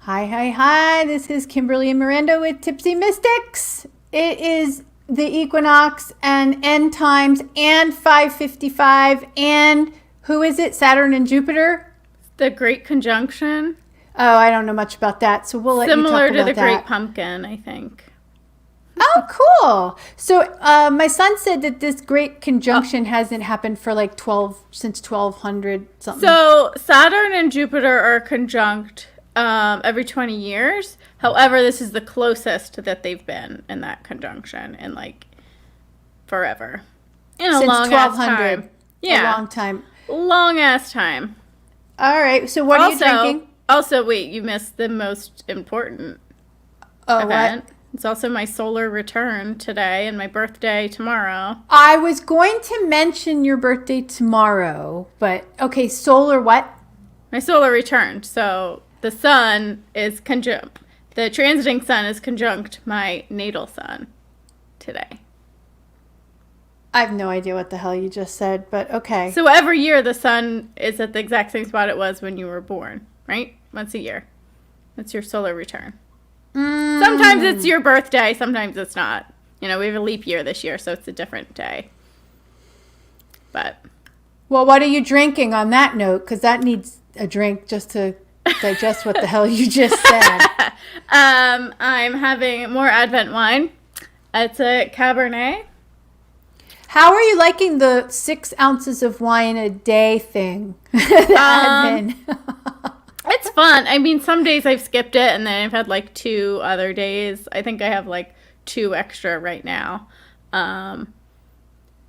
Hi, hi, hi. This is Kimberly and Miranda with Tipsy Mystics. It is the equinox and end times and 5:55 and who is it? Saturn and Jupiter? The Great Conjunction. Oh, I don't know much about that, so we'll let you talk about that. Similar to the Great Pumpkin, I think. Oh, cool. So my son said that this Great Conjunction hasn't happened for like since 1200 something. So Saturn and Jupiter are conjunct every 20 years. However, this is the closest that they've been in that conjunction in like forever. In a Since long 1200. ass time. Yeah. A long time. Long ass time. All right. So what are you drinking? Also, wait, you missed the most important event. What? It's also my solar return today and my birthday tomorrow. I was going to mention your birthday tomorrow, but okay, solar what? My solar return. So the sun is conjunct. The transiting sun is conjunct my natal sun today. I have no idea what the hell you just said, but okay. So every year the sun is at the exact same spot it was when you were born, right? Once a year. That's your solar return. Sometimes it's your birthday, sometimes it's not. You know, we have a leap year this year, so it's a different day. But. Well, what are you drinking on that note? Because that needs a drink just to digest what the hell you just said. I'm having more Advent wine. It's a Cabernet. How are you liking the 6 ounces of wine a day thing? Advent. It's fun. I mean, some days I've skipped it, and then I've had like 2 other days. I think I have like 2 extra right now.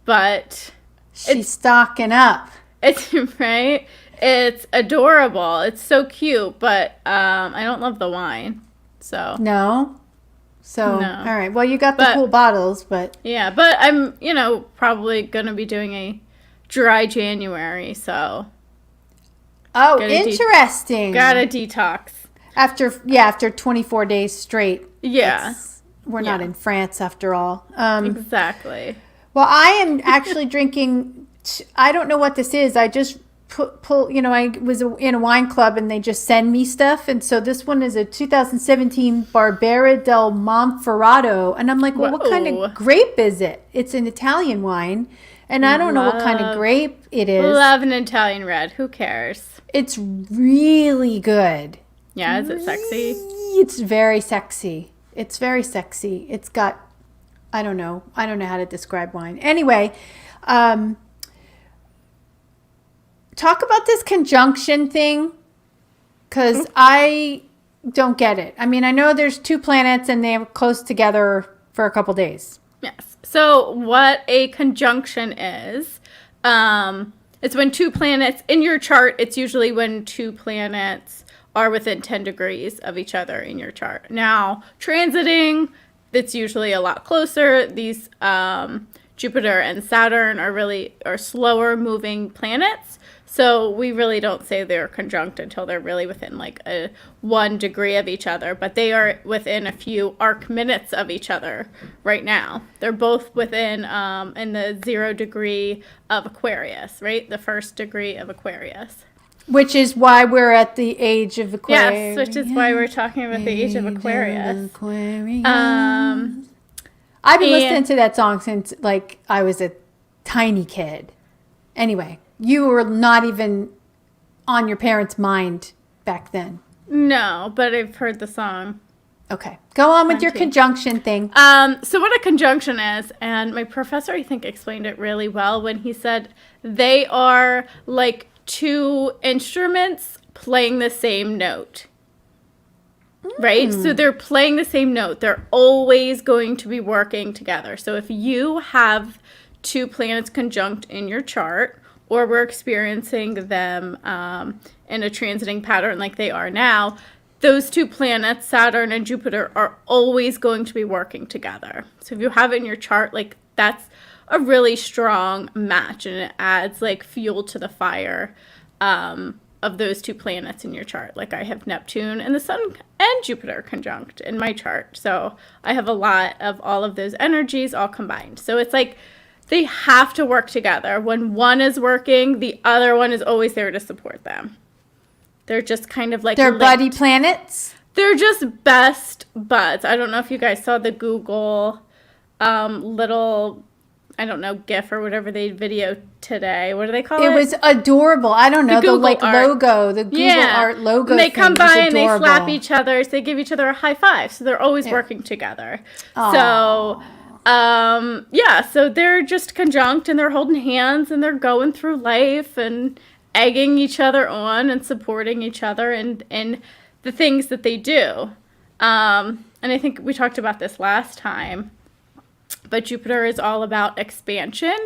But she's stocking up. It's right. It's adorable. It's so cute, but I don't love the wine. So no. So no. All right. Well, you got the cool bottles, but yeah. But I'm probably gonna be doing a dry January, so. Oh, interesting. Gotta detox. After 24 days straight. Yeah. We're not in France after all. Exactly. Well, I am actually drinking, I don't know what this is. I just I was in a wine club and they just send me stuff. And so this one is a 2017 Barbera del Monferrato. And I'm like, well, what kind of grape is it? It's an Italian wine. And I don't know what kind of grape it is. Love an Italian red. Who cares? It's really good. Yeah, is it sexy? It's very sexy. It's very sexy. It's got, I don't know how to describe wine. Anyway, talk about this conjunction thing, because I don't get it. I mean, I know there's 2 planets and they're close together for a couple days. Yes. So what a conjunction is, it's when 2 planets, in your chart, it's usually when 2 planets are within 10 degrees of each other in your chart. Now, transiting, it's usually a lot closer. These Jupiter and Saturn are slower moving planets. So we really don't say they're conjunct until they're really within like a 1 degree of each other. But they are within a few arc minutes of each other right now. They're both within in the 0 degree of Aquarius, right? The 1st degree of Aquarius. Which is why we're at the Age of Aquarius. Yes, which is why we're talking about the Age of Aquarius. I've been listening to that song since like I was a tiny kid. Anyway. You were not even on your parents' mind back then. No, but I've heard the song. Okay. Go on with your conjunction thing. So what a conjunction is, and my professor, I think, explained it really well when he said they are like 2 instruments playing the same note. Right? So they're playing the same note. They're always going to be working together. So if you have 2 planets conjunct in your chart, or we're experiencing them in a transiting pattern like they are now, those 2 planets, Saturn and Jupiter, are always going to be working together. So if you have it in your chart, like that's a really strong match, and it adds like fuel to the fire of those 2 planets in your chart. Like I have Neptune and the Sun and Jupiter conjunct in my chart. So I have a lot of all of those energies all combined. So it's like, they have to work together. When one is working, the other one is always there to support them. They're just kind of like they're buddy planets? They're just best buds. I don't know if you guys saw the Google little, I don't know, GIF or whatever they video today. What do they call it? It was adorable. I don't know, the like art. Logo, the Google art logo. And they come by and they adorable. slap each other. So they give each other a high five. So they're always working together. Aww. So so they're just conjunct and they're holding hands and they're going through life and egging each other on and supporting each other and the things that they do. And I think we talked about this last time, but Jupiter is all about expansion.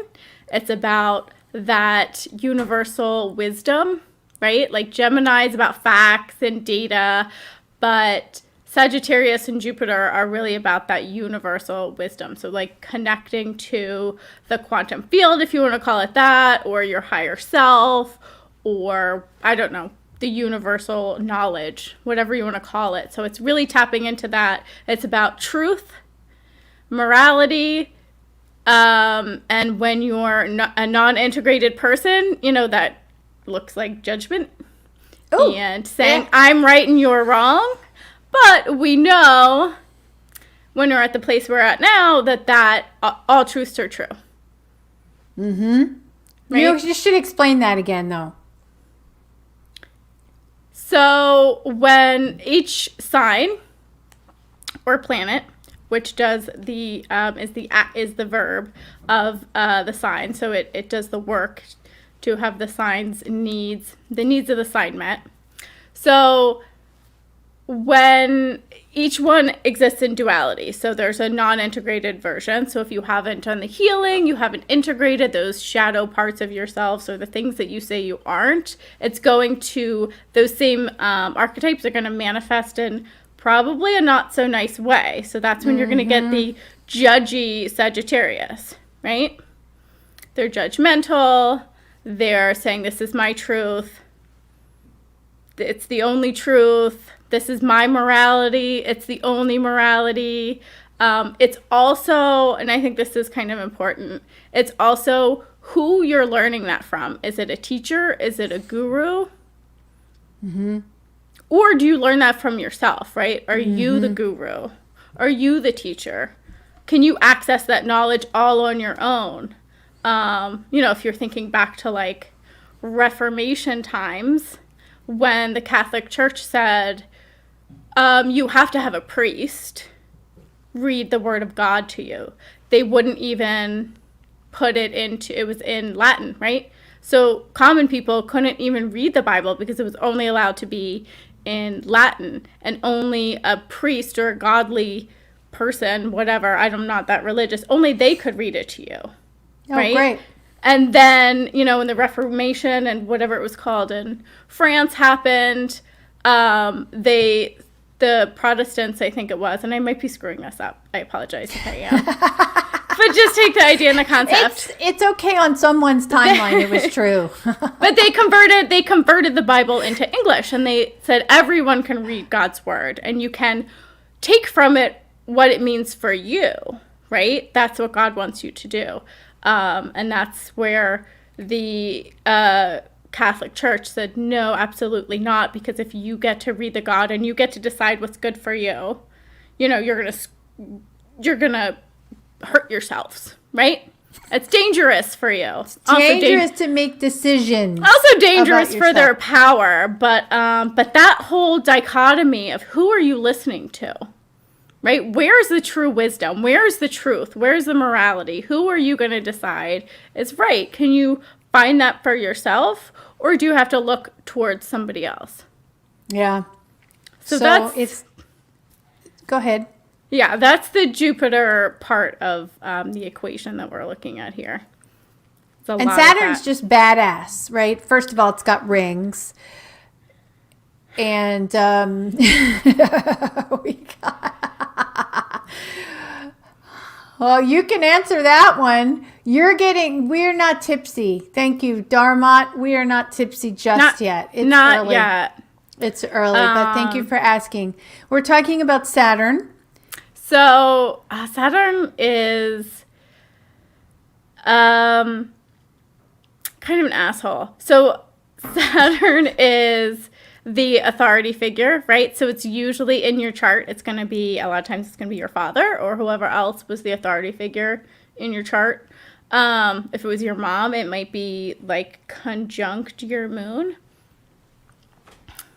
It's about that universal wisdom, right? Like Gemini is about facts and data, but Sagittarius and Jupiter are really about that universal wisdom. So like connecting to the quantum field, if you want to call it that, or your higher self, or I don't know, the universal knowledge, whatever you want to call it. So it's really tapping into that. It's about truth, morality, and when you're a non-integrated person, you know, that looks like judgment. Ooh, and saying, I'm right and you're wrong. But we know when we're at the place we're at now that all truths are true. Mm-hmm. Right? You should explain that again, though. So when each sign or planet, which does the is the verb of the sign, so it does the work to have the needs of the sign met. So when each one exists in duality, so there's a non-integrated version. So if you haven't done the healing, you haven't integrated those shadow parts of yourselves or the things that you say you aren't, it's going to, those same archetypes are going to manifest in probably a not so nice way. So that's when you're going to get the judgy Sagittarius, right? They're judgmental. They're saying, this is my truth. It's the only truth. This is my morality. It's the only morality. It's also, and I think this is kind of important, it's also who you're learning that from. Is it a teacher? Is it a guru? Mm-hmm. Or do you learn that from yourself, right? Are you the guru? Are you the teacher? Can you access that knowledge all on your own? If you're thinking back to like Reformation times when the Catholic Church said, you have to have a priest read the word of God to you. They wouldn't even put it was in Latin, right? So common people couldn't even read the Bible because it was only allowed to be in Latin, and only a priest or a godly person, whatever, I'm not that religious, only they could read it to you. Oh, right? Great. And then, when the Reformation and whatever it was called in France happened, the Protestants, I think it was, and I might be screwing this up. I apologize if I am. But just take the idea and the concept. It's okay on someone's timeline. It was true. But they converted the Bible into English, and they said everyone can read God's word, and you can take from it what it means for you, right? That's what God wants you to do. And that's where the Catholic Church said, no, absolutely not, because if you get to read the God and you get to decide what's good for you, you're gonna hurt yourselves, right? It's dangerous for you. It's dangerous to make decisions. Also dangerous for their power, but that whole dichotomy of who are you listening to, right? Where's the true wisdom? Where's the truth? Where's the morality? Who are you going to decide is right? Can you find that for yourself, or do you have to look towards somebody else? Yeah. So that's go ahead. Yeah, that's the Jupiter part of the equation that we're looking at here. And Saturn's just badass, right? First of all, it's got rings. And well, you can answer that one. We're not tipsy. Thank you, Darmot. We are not tipsy just yet. It's not early. Yet. It's early, but thank you for asking. We're talking about Saturn. So Saturn is kind of an asshole. So Saturn is the authority figure, right? So it's usually in your chart, it's going to be, a lot of times it's going to be your father or whoever else was the authority figure in your chart. If it was your mom, it might be like conjunct your moon.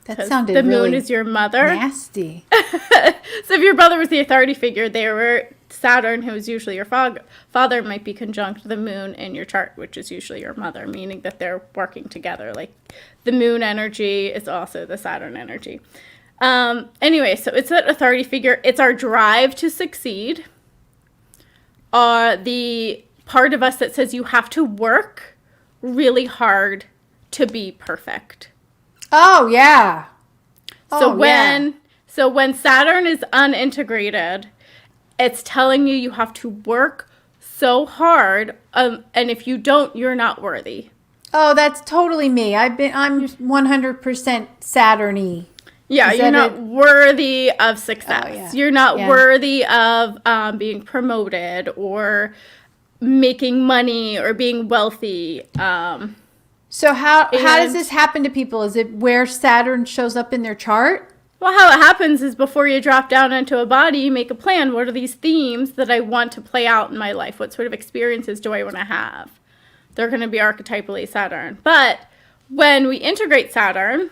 That sounded the really moon is your mother. nasty. So if your brother was the authority figure, they were Saturn, who is usually your father, might be conjunct the moon in your chart, which is usually your mother, meaning that they're working together. Like the moon energy is also the Saturn energy. Anyway, so it's that authority figure. It's our drive to succeed. The part of us that says you have to work really hard to be perfect. Oh, yeah. So when Saturn is unintegrated, it's telling you have to work so hard, and if you don't, you're not worthy. Oh, that's totally me. I'm 100% Saturn-y. Yeah, you're not worthy of success. Oh, yeah. You're not worthy of being promoted or making money or being wealthy. So how does this happen to people? Is it where Saturn shows up in their chart? Well, how it happens is before you drop down into a body, you make a plan. What are these themes that I want to play out in my life? What sort of experiences do I want to have? They're going to be archetypally Saturn. But when we integrate Saturn,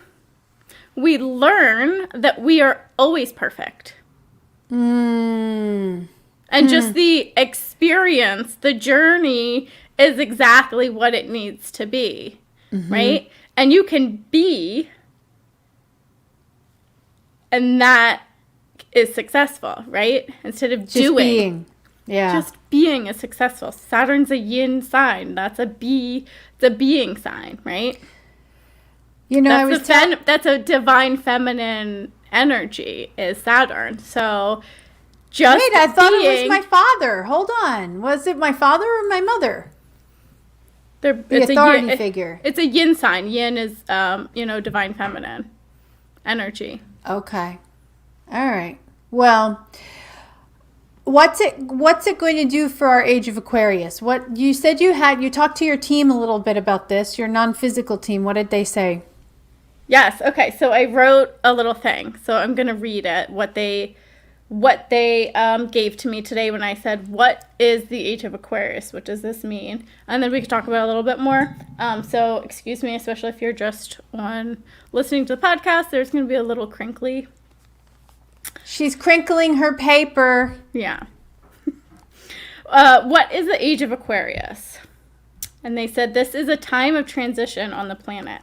we learn that we are always perfect. And just the experience, the journey is exactly what it needs to be, right? And you can be, and that is successful, right? Instead of Just doing. being. Yeah. Just being is successful. Saturn's a yin sign. That's a being sign, right? You know, That's a divine feminine energy is Saturn. So just Wait, I thought it was my father. Hold on. Was it my father or my mother? The authority figure. It's a yin sign. Yin is, divine feminine energy. Okay. All right. Well, what's it going to do for our Age of Aquarius? What you said you talked to your team a little bit about this, your non-physical team. What did they say? Yes. Okay. So I wrote a little thing. So I'm going to read it. What they gave to me today when I said, what is the Age of Aquarius? What does this mean? And then we can talk about it a little bit more. So excuse me, especially if you're just listening to the podcast, there's going to be a little crinkly. She's crinkling her paper. Yeah. What is the Age of Aquarius? And they said, this is a time of transition on the planet.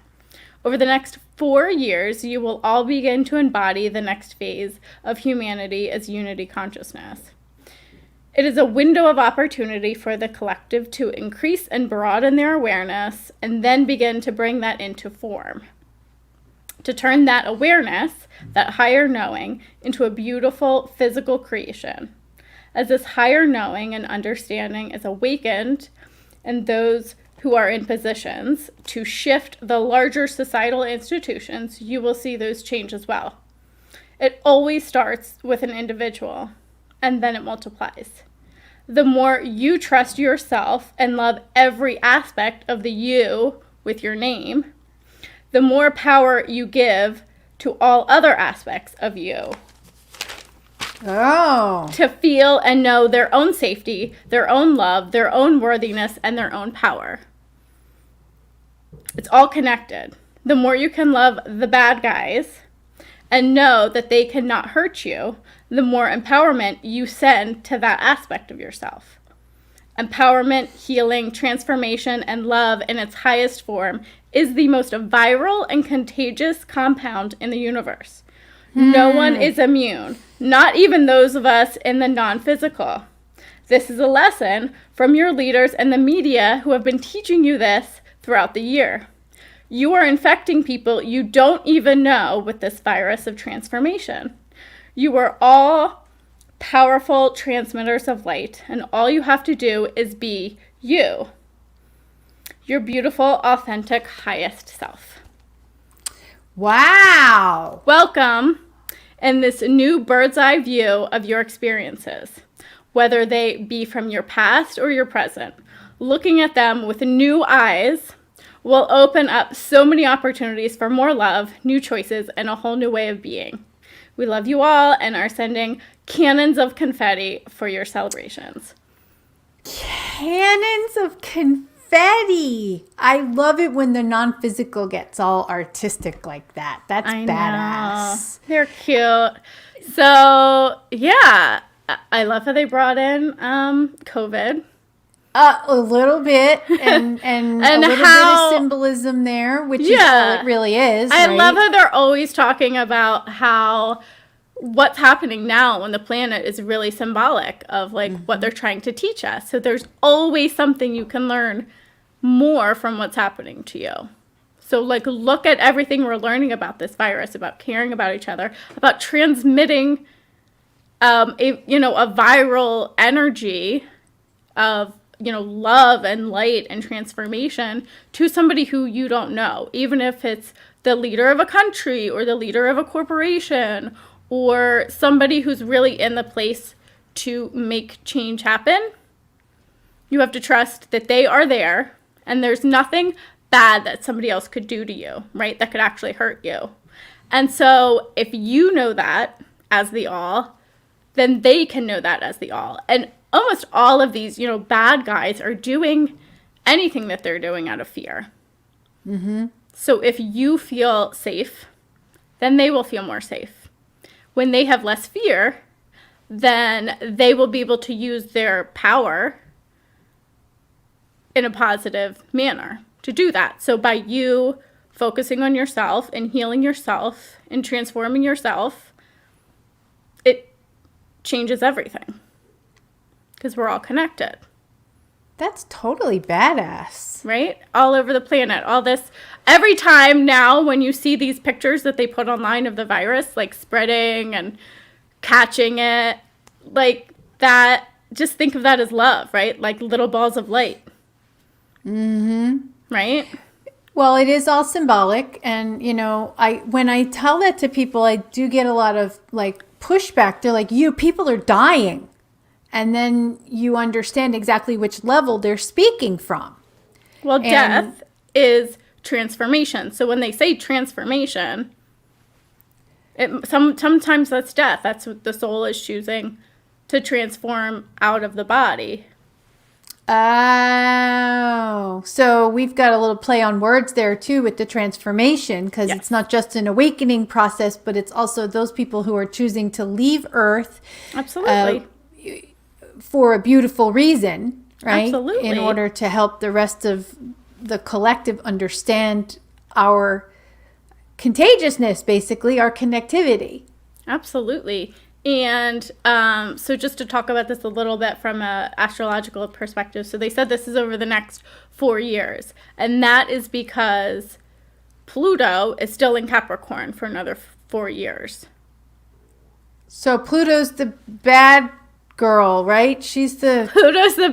Over the next 4 years, you will all begin to embody the next phase of humanity as unity consciousness. It is a window of opportunity for the collective to increase and broaden their awareness and then begin to bring that into form. To turn that awareness, that higher knowing, into a beautiful physical creation. As this higher knowing and understanding is awakened, and those who are in positions to shift the larger societal institutions, you will see those change as well. It always starts with an individual, and then it multiplies. The more you trust yourself and love every aspect of the you with your name, the more power you give to all other aspects of you. Oh. To feel and know their own safety, their own love, their own worthiness, and their own power. It's all connected. The more you can love the bad guys and know that they cannot hurt you, the more empowerment you send to that aspect of yourself. Empowerment, healing, transformation, and love in its highest form is the most viral and contagious compound in the universe. No one is immune, not even those of us in the non-physical. This is a lesson from your leaders and the media who have been teaching you this throughout the year. You are infecting people you don't even know with this virus of transformation. You are all powerful transmitters of light, and all you have to do is be you, your beautiful, authentic, highest self. Wow. Welcome in this new bird's eye view of your experiences, whether they be from your past or your present. Looking at them with new eyes will open up so many opportunities for more love, new choices, and a whole new way of being. We love you all and are sending cannons of confetti for your celebrations. Cannons of confetti. I love it when the non-physical gets all artistic like that. That's badass. They're cute. So, yeah, I love how they brought in COVID. A little bit, and a little bit of symbolism there, which is all it really is. I love how they're always talking about how what's happening now on the planet is really symbolic of like what they're trying to teach us. So there's always something you can learn more from what's happening to you. So like look at everything we're learning about this virus, about caring about each other, about transmitting a viral energy of love and light and transformation to somebody who you don't know, even if it's the leader of a country or the leader of a corporation or somebody who's really in the place to make change happen. You have to trust that they are there and there's nothing bad that somebody else could do to you, right? That could actually hurt you. And so if you know that as the all, then they can know that as the all. And almost all of these, bad guys are doing anything that they're doing out of fear. Mm-hmm. So if you feel safe, then they will feel more safe. When they have less fear, then they will be able to use their power in a positive manner to do that. So by you focusing on yourself and healing yourself and transforming yourself, it changes everything. Because we're all connected. That's totally badass. Right? All over the planet. All this. Every time now when you see these pictures that they put online of the virus, like spreading and catching it, like that, just think of that as love, right? Like little balls of light. Mm-hmm. Right? Well, it is all symbolic. And, when I tell that to people, I do get a lot of like pushback. They're like, people are dying. And then you understand exactly which level they're speaking from. Well, death is transformation. So when they say transformation, sometimes that's death. That's what the soul is choosing to transform out of the body. Oh, so we've got a little play on words there too with the transformation, because it's not just an awakening process, but it's also those people who are choosing to leave Earth. Absolutely. For a beautiful reason, right? Absolutely. In order to help the rest of the collective understand our contagiousness, basically, our connectivity. Absolutely. And so just to talk about this a little bit from an astrological perspective. So they said this is over the next 4 years. And that is because Pluto is still in Capricorn for another 4 years. So Pluto's the bad girl, right? Pluto's the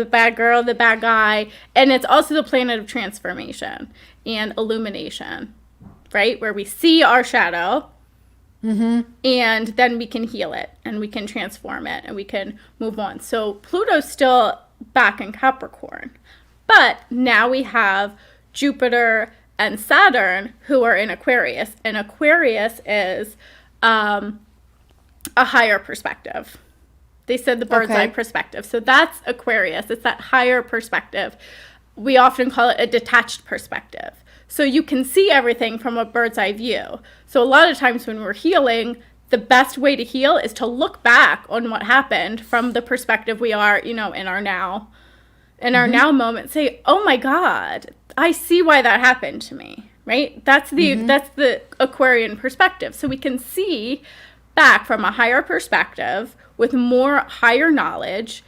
bad girl, the bad guy. And it's also the planet of transformation and illumination, right? Where we see our shadow. Mm-hmm. And then we can heal it and we can transform it and we can move on. So Pluto's still back in Capricorn. But now we have Jupiter and Saturn who are in Aquarius. And Aquarius is a higher perspective. They said the bird's eye perspective. So that's Aquarius. It's that higher perspective. We often call it a detached perspective. So you can see everything from a bird's eye view. So a lot of times when we're healing, the best way to heal is to look back on what happened from the perspective we are, in our now. In our now moment, say, oh my God, I see why that happened to me, right? That's the Aquarian perspective. So we can see back from a higher perspective with more higher knowledge,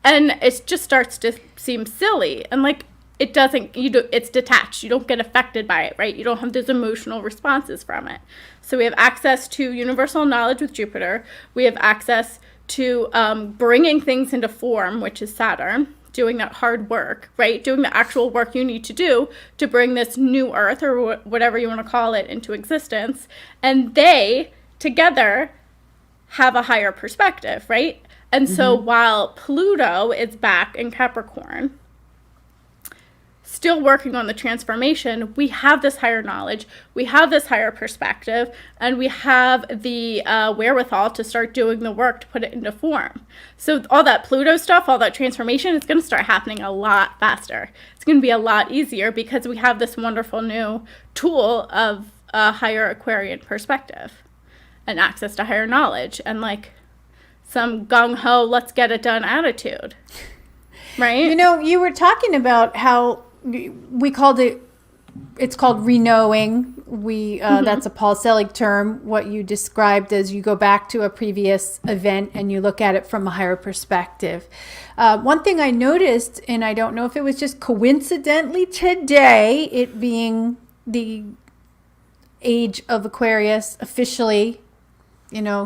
and it just starts to seem silly. And like, it's detached. You don't get affected by it, right? You don't have those emotional responses from it. So we have access to universal knowledge with Jupiter. We have access to bringing things into form, which is Saturn, doing that hard work, right? Doing the actual work you need to do to bring this new Earth or whatever you want to call it into existence. And they together have a higher perspective, right? And so while Pluto is back in Capricorn, still working on the transformation, we have this higher knowledge, we have this higher perspective, and we have the wherewithal to start doing the work to put it into form. So all that Pluto stuff, all that transformation, is going to start happening a lot faster. It's going to be a lot easier because we have this wonderful new tool of a higher Aquarian perspective and access to higher knowledge and like some gung-ho, let's get it done attitude. Right? You know, you were talking about how we called it's called renowing. That's a Paul Selig term, what you described as you go back to a previous event and you look at it from a higher perspective. One thing I noticed, and I don't know if it was just coincidentally today, it being the Age of Aquarius officially,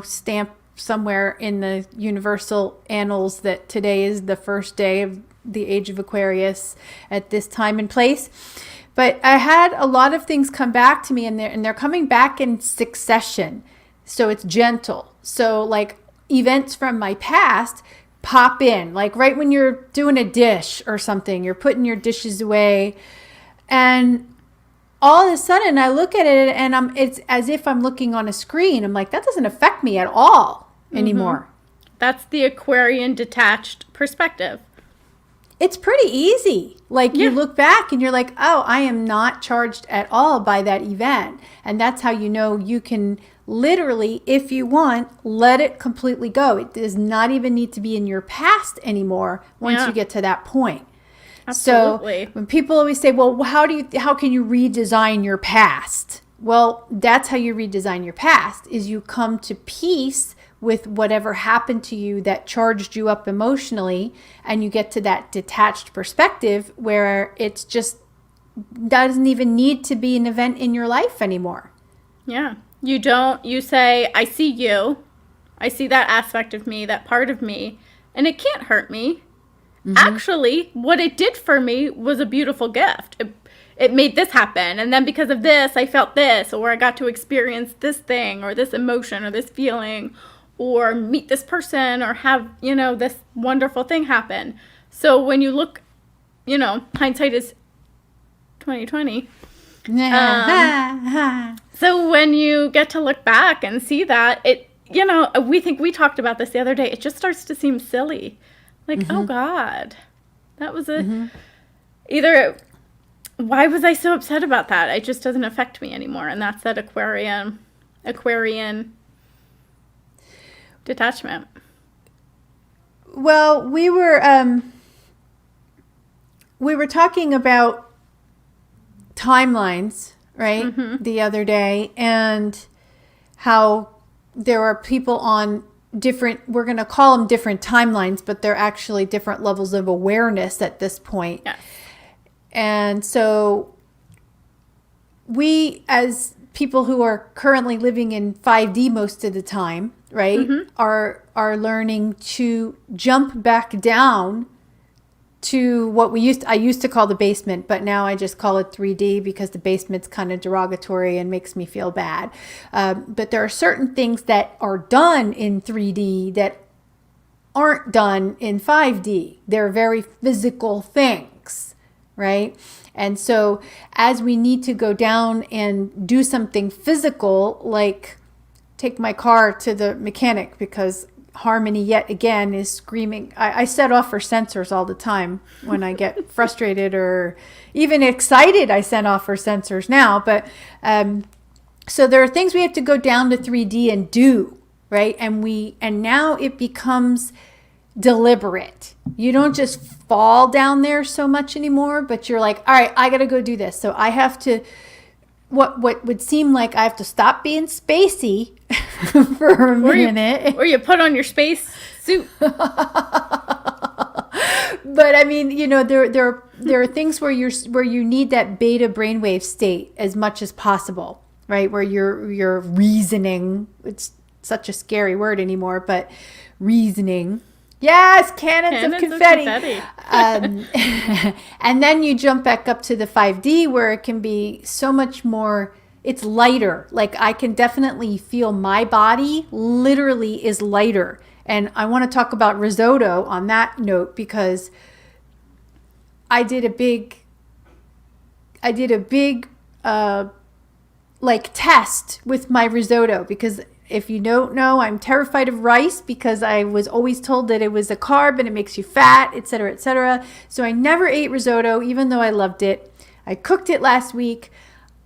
stamped somewhere in the universal annals that today is the first day of the Age of Aquarius at this time and place. But I had a lot of things come back to me, and they're coming back in succession. So it's gentle. So like events from my past pop in, like right when you're doing a dish or something, you're putting your dishes away, and all of a sudden I look at it and it's as if I'm looking on a screen. I'm like, that doesn't affect me at all anymore. That's the Aquarian detached perspective. It's pretty easy. Like you look back and you're like, oh, I am not charged at all by that event. And that's how you know you can literally, if you want, let it completely go. It does not even need to be in your past anymore once you get to that point. Absolutely. So when people always say, well, how can you redesign your past? Well, that's how you redesign your past, is you come to peace with whatever happened to you that charged you up emotionally, and you get to that detached perspective where it's just doesn't even need to be an event in your life anymore. Yeah. You say, I see you. I see that aspect of me, that part of me, and it can't hurt me. Mm-hmm. Actually, what it did for me was a beautiful gift. It made this happen. And then because of this, I felt this, or I got to experience this thing or this emotion or this feeling, or meet this person or have, this wonderful thing happen. So when you look, hindsight is 2020. So when you get to look back and see that, we talked about this the other day. It just starts to seem silly. Like, oh God, that was either, why was I so upset about that? It just doesn't affect me anymore. And that's that Aquarian detachment. Well, we were talking about timelines, right? The other day, and how there are people on we're going to call them different timelines, but they're actually different levels of awareness at this point. Yes. And so we, as people who are currently living in 5D most of the time, right, are learning to jump back down to what I used to call the basement, but now I just call it 3D because the basement's kind of derogatory and makes me feel bad. But there are certain things that are done in 3D that aren't done in 5D. They're very physical things, right? And so as we need to go down and do something physical, like take my car to the mechanic because Harmony yet again is screaming. I set off her sensors all the time when I get frustrated or even excited. I set off her sensors now. But so there are things we have to go down to 3D and do, right? And now it becomes deliberate. You don't just fall down there so much anymore, but you're like, all right, I got to go do this. So I have to, what would seem like I have to stop being spacey for a minute. Or you put on your space suit. But I mean, there are things where you need that beta brainwave state as much as possible, right? Where you're reasoning. It's such a scary word anymore, but reasoning. Yes, Canons of Confetti. And then you jump back up to the 5D where it can be so much more, it's lighter. Like I can definitely feel my body literally is lighter. And I want to talk about risotto on that note because I did a big I did a big test with my risotto, because if you don't know, I'm terrified of rice because I was always told that it was a carb and it makes you fat, etc., etc. So I never ate risotto, even though I loved it. I cooked it last week.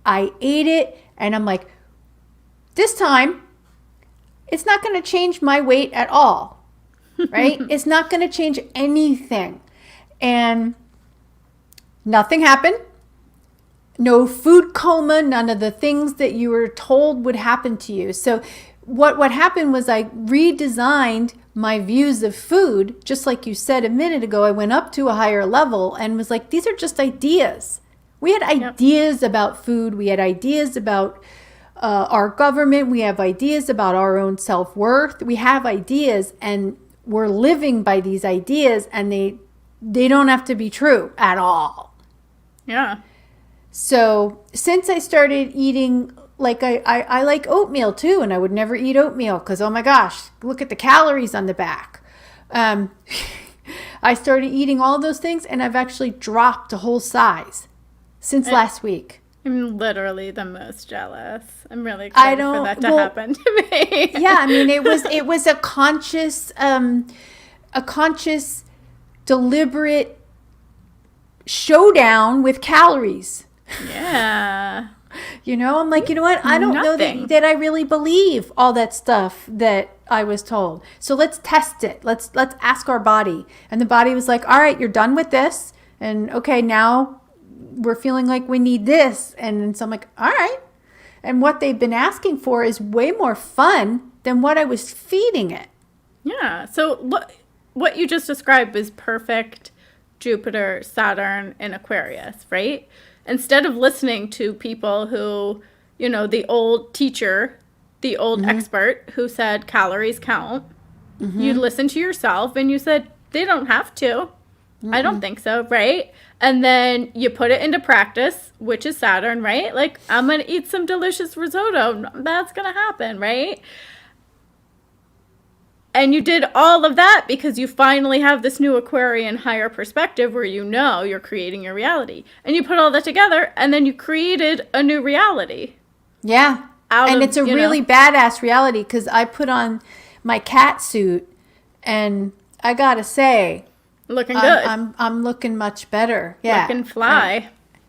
I ate it, and I'm like, this time, it's not going to change my weight at all, right? It's not going to change anything. And nothing happened. No food coma, none of the things that you were told would happen to you. So what happened was I redesigned my views of food. Just like you said a minute ago, I went up to a higher level and was like, these are just ideas. We had ideas about food. We had ideas about our government. We have ideas about our own self-worth. We have ideas, and we're living by these ideas, and they don't have to be true at all. Yeah. So since I started eating, like I like oatmeal too, and I would never eat oatmeal because, oh my gosh, look at the calories on the back. I started eating all those things, and I've actually dropped a whole size since last week. I'm literally the most jealous. I'm really excited for that to happen to me. Yeah, I mean, it was a conscious, deliberate showdown with calories. Yeah. You know, I'm like, you know what? I don't know that I really believe all that stuff that I was told. So let's test it. Let's ask our body. And the body was like, all right, you're done with this. And okay, now we're feeling like we need this. And so I'm like, all right. And what they've been asking for is way more fun than what I was feeding it. Yeah. So what you just described was perfect Jupiter, Saturn, and Aquarius, right? Instead of listening to people who, you know, the old teacher, the old expert who said calories count, you listen to yourself and you said, they don't have to. I don't think so, right? And then you put it into practice, which is Saturn, right? Like, I'm going to eat some delicious risotto. That's going to happen, right? And you did all of that because you finally have this new Aquarian higher perspective where you know you're creating your reality. And you put all that together, and then you created a new reality. Yeah. And it's a really badass reality, because I put on my cat suit, and I got to say, looking good. I'm looking much better. Yeah. Looking fly.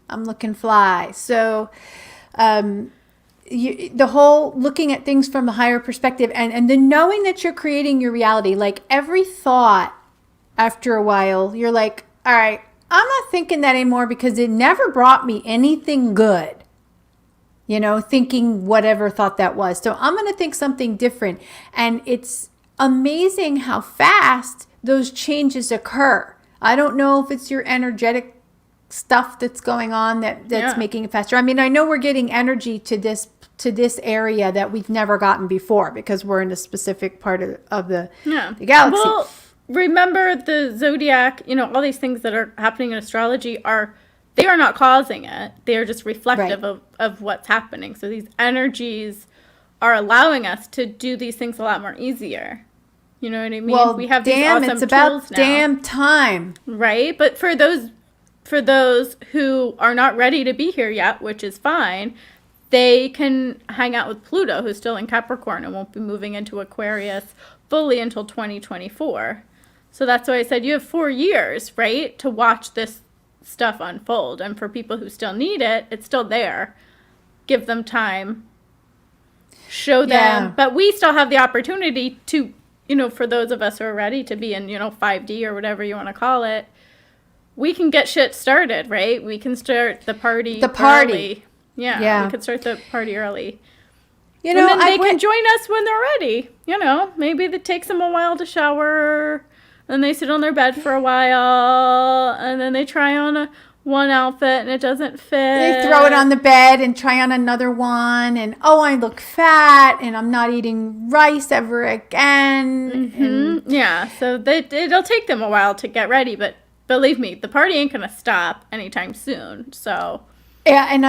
I'm looking fly. So, the whole looking at things from a higher perspective, and the knowing that you're creating your reality, like every thought after a while, you're like, all right, I'm not thinking that anymore because it never brought me anything good. You know, thinking whatever thought that was. So I'm going to think something different. And it's amazing how fast those changes occur. I don't know if it's your energetic stuff that's going on that's making it faster. I mean, I know we're getting energy to this area that we've never gotten before because we're in a specific part of the galaxy. Well, remember the zodiac, you know, all these things that are happening in astrology they are not causing it. They are just reflective of what's happening. So these energies are allowing us to do these things a lot more easier. You know what I mean? Well, we have these awesome it's about tools now. damn time. Right? But for those who are not ready to be here yet, which is fine, they can hang out with Pluto, who's still in Capricorn and won't be moving into Aquarius fully until 2024. So that's why I said you have 4 years, right, to watch this stuff unfold. And for people who still need it, it's still there. Give them time. Show them. Yeah. But we still have the opportunity to, you know, for those of us who are ready to be in, you know, 5D or whatever you want to call it, we can get shit started, right? We can start the party early. Yeah. We can start the party early. You know, and then they can join us when they're ready. You know, maybe it takes them a while to shower, and they sit on their bed for a while, and then they try on one outfit and it doesn't fit. They throw it on the bed and try on another one, and I look fat, and I'm not eating rice ever again. Mm-hmm. Yeah, so it'll take them a while to get ready, but believe me, the party ain't gonna stop anytime soon. So yeah, and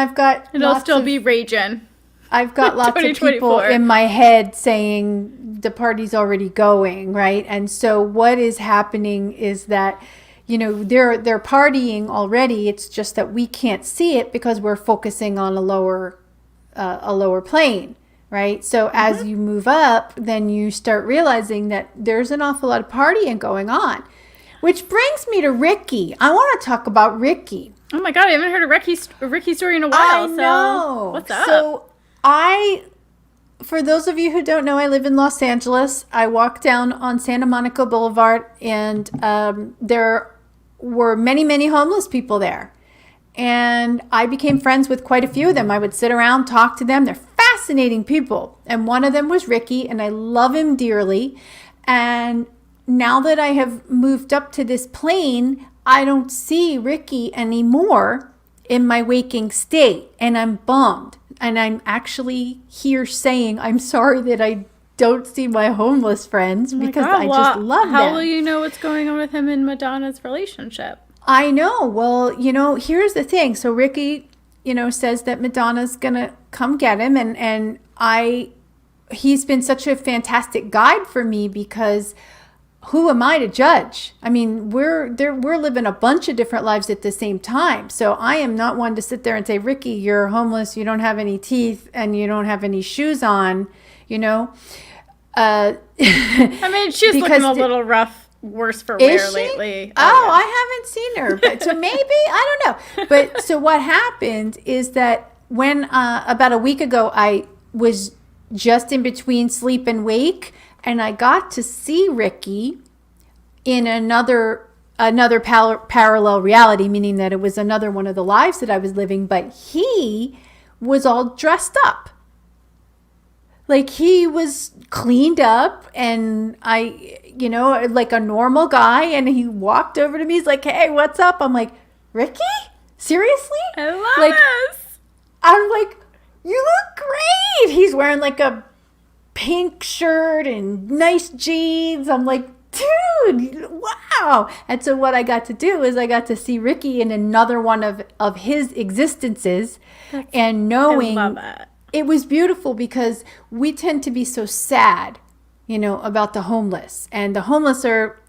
it'll still be raging. I've got lots of people in my head saying the party's already going, right? And so what is happening is that, they're partying already. It's just that we can't see it because we're focusing on a lower plane, right? So as you move up, then you start realizing that there's an awful lot of partying going on, which brings me to Ricky. I want to talk about Ricky. Oh my God, I haven't heard a Ricky story in a while. I know. So what's up? So for those of you who don't know, I live in Los Angeles. I walk down on Santa Monica Boulevard, and there were many, many homeless people there. And I became friends with quite a few of them. I would sit around, talk to them. They're fascinating people. And one of them was Ricky, and I love him dearly. And now that I have moved up to this plane, I don't see Ricky anymore in my waking state. And I'm bummed. And I'm actually here saying I'm sorry that I don't see my homeless friends because I just love them. How will you know what's going on with him and Madonna's relationship? I know. Well, here's the thing. So Ricky, says that Madonna's going to come get him. And he's been such a fantastic guide for me because who am I to judge? I mean, we're living a bunch of different lives at the same time. So I am not one to sit there and say, Ricky, you're homeless, you don't have any teeth, and you don't have any shoes on, I mean, she's looking a little rough, worse for wear lately. Oh, yeah. I haven't seen her. But so maybe, I don't know. But so what happened is that when about a week ago, I was just in between sleep and wake, and I got to see Ricky in another parallel reality, meaning that it was another one of the lives that I was living, but he was all dressed up. Like he was cleaned up and like a normal guy, and he walked over to me. He's like, hey, what's up? I'm like, Ricky? Seriously? I love this. I'm like, you look great. He's wearing like a pink shirt and nice jeans. I'm like, dude, wow. And so what I got to do is I got to see Ricky in another one of his existences. And knowing I love it. It was beautiful because we tend to be so sad, about the homeless. And the homeless are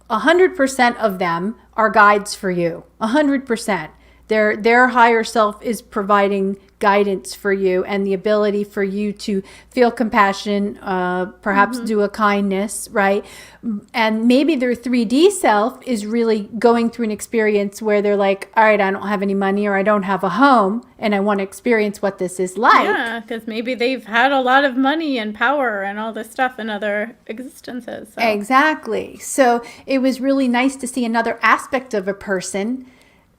100% of them are guides for you. 100%. Their higher self is providing guidance for you and the ability for you to feel compassion, perhaps do a kindness, right? And maybe their 3D self is really going through an experience where they're like, all right, I don't have any money or I don't have a home and I want to experience what this is like. Yeah, because maybe they've had a lot of money and power and all this stuff in other existences. So. Exactly. So it was really nice to see another aspect of a person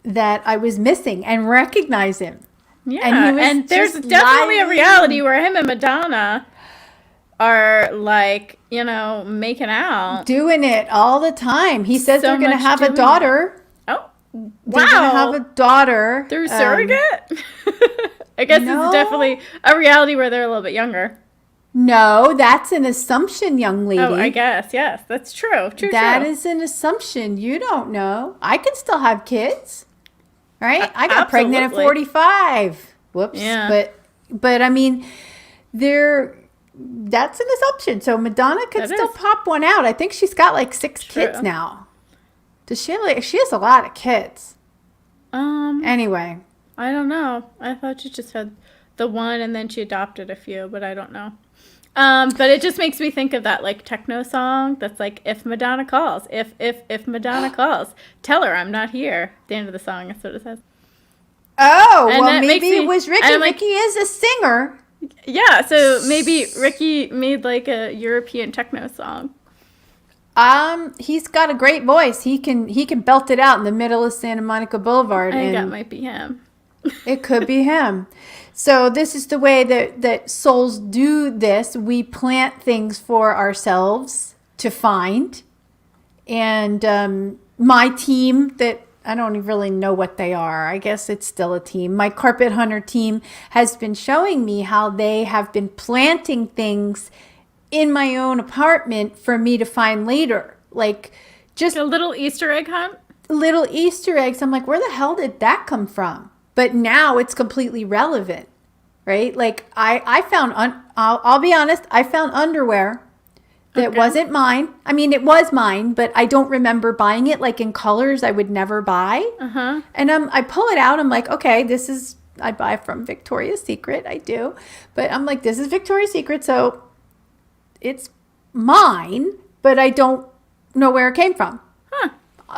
that I was missing and recognize him. Yeah, and there's definitely a reality where him and Madonna are like, making out. Doing it all the time. He says they're going to have a daughter. Oh, wow. They're going to have a daughter. Through surrogate? I guess it's definitely a reality where they're a little bit younger. No, that's an assumption, young lady. Oh, I guess. Yes, that's true. That is an assumption. You don't know. I can still have kids. Right? I got pregnant at 45. Whoops. Yeah. But I mean, that's an assumption. So Madonna could still pop one out. I think she's got like 6 kids now. Does she she has a lot of kids. Anyway. I don't know. I thought she just had the one and then she adopted a few, but I don't know. But it just makes me think of that like techno song that's like, if Madonna calls, if Madonna calls, tell her I'm not here. At the end of the song, that's what it says. Oh, and well, maybe it was Ricky. Ricky is a singer. Yeah, so maybe Ricky made like a European techno song. He's got a great voice. He can belt it out in the middle of Santa Monica Boulevard. I think that might be him. It could be him. So this is the way that souls do this. We plant things for ourselves to find. And my team, that I don't really know what they are. I guess it's still a team. My carpet hunter team has been showing me how they have been planting things in my own apartment for me to find later. Like just a little Easter egg hunt? Little Easter eggs. I'm like, where the hell did that come from? But now it's completely relevant, right? Like I found, I'll be honest, I found underwear that wasn't mine. I mean, it was mine, but I don't remember buying it, like in colors I would never buy. And I pull it out. I'm like, okay, this is, I buy from Victoria's Secret. I do. But I'm like, this is Victoria's Secret, so it's mine, but I don't know where it came from.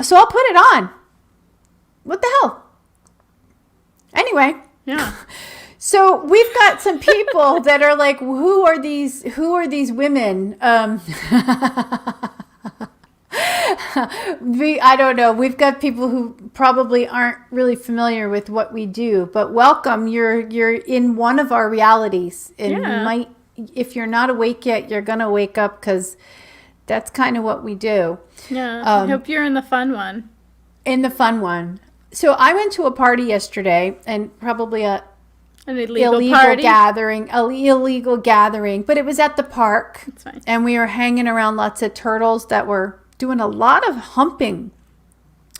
So I'll put it on. What the hell? Anyway. Yeah. So we've got some people that are like, who are these women? I don't know. We've got people who probably aren't really familiar with what we do, but welcome. You're in one of our realities, and you might, if you're not awake yet, you're gonna wake up, because that's kind of what we do. Yeah. I hope you're in the fun one. In the fun one. So I went to a party yesterday, and probably an illegal gathering, but it was at the park. That's fine. And we were hanging around lots of turtles that were doing a lot of humping.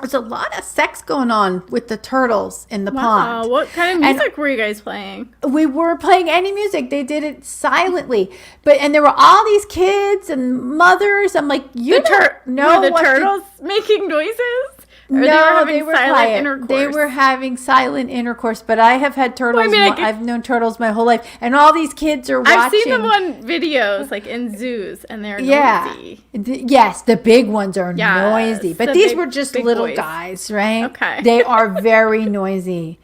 There's a lot of sex going on with the turtles in the pond. What kind of music were you guys playing? We were playing any music. They did it silently. And there were all these kids and mothers. I'm like, you don't know were the turtles making noises? Or they were quiet. Intercourse? They were having silent intercourse, but I have had turtles. I've known turtles my whole life, and all these kids are watching. I've seen them on videos, like in zoos, and they're noisy. Yes, the big ones are noisy, but these were just little boys. Guys, right? Okay. They are very noisy.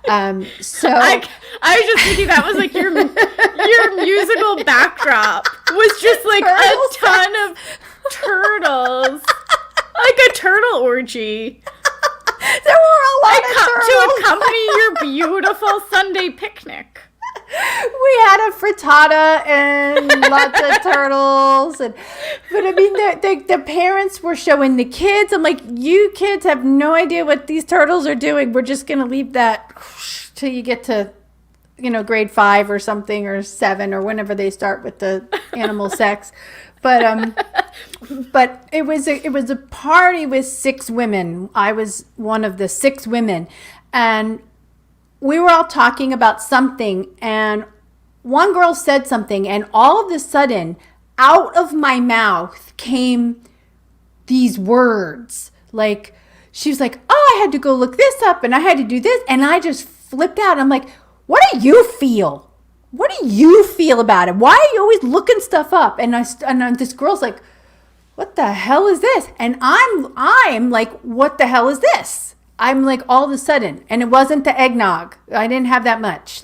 So I was just thinking that was like your musical backdrop was just like a ton of turtles. Like a turtle orgy. There were a lot of turtles. To accompany your beautiful Sunday picnic. We had a frittata and lots of turtles. But I mean, the parents were showing the kids. I'm like, you kids have no idea what these turtles are doing. We're just going to leave that till you get to, grade 5 or something, or 7, or whenever they start with the animal sex. But it was a party with 6 women. I was one of the 6 women, and we were all talking about something, and one girl said something, and all of a sudden, out of my mouth came these words. Like, she was like, oh, I had to go look this up, and I had to do this, and I just flipped out. I'm like, what do you feel? What do you feel about it? Why are you always looking stuff up? And this girl's like, what the hell is this? And I'm like, what the hell is this? I'm like, all of a sudden, and it wasn't the eggnog. I didn't have that much.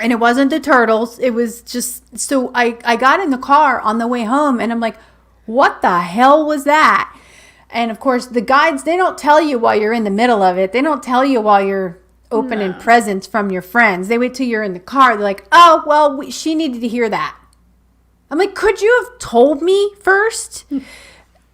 And it wasn't the turtles. It was just, so I got in the car on the way home, and I'm like, what the hell was that? And of course, the guides, they don't tell you while you're in the middle of it. They don't tell you while you're opening presents from your friends. They wait till you're in the car. They're like, oh, well, she needed to hear that. I'm like, could you have told me first?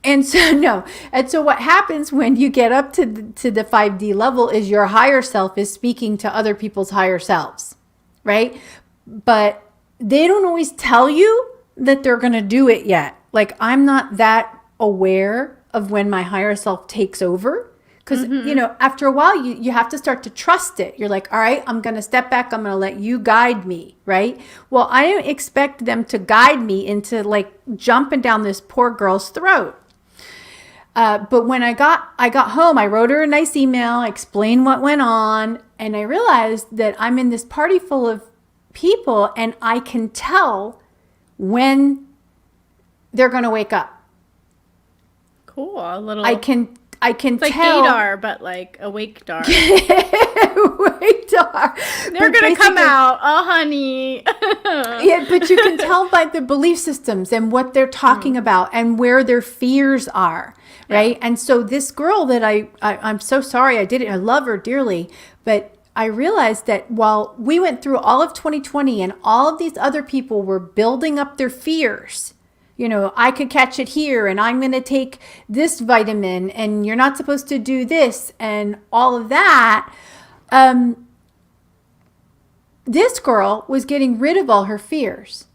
And so, no. And so what happens when you get up to the 5D level is your higher self is speaking to other people's higher selves, right? But they don't always tell you that they're going to do it yet. Like, I'm not that aware of when my higher self takes over. Because, after a while, you have to start to trust it. You're like, all right, I'm going to step back. I'm going to let you guide me, right? Well, I don't expect them to guide me into, like, jumping down this poor girl's throat. But when I got home, I wrote her a nice email, I explained what went on, and I realized that I'm in this party full of people, and I can tell when they're going to wake up. Cool. A little... I can it's like tell. gaydar, but like awake dar. Awake dar. They're going to come out. Oh, honey. Yeah, but you can tell by the belief systems and what they're talking about and where their fears are, right? Yeah. And so this girl that I'm so sorry I did it. I love her dearly, but I realized that while we went through all of 2020 and all of these other people were building up their fears, I could catch it here, and I'm going to take this vitamin, and you're not supposed to do this, and all of that. This girl was getting rid of all her fears.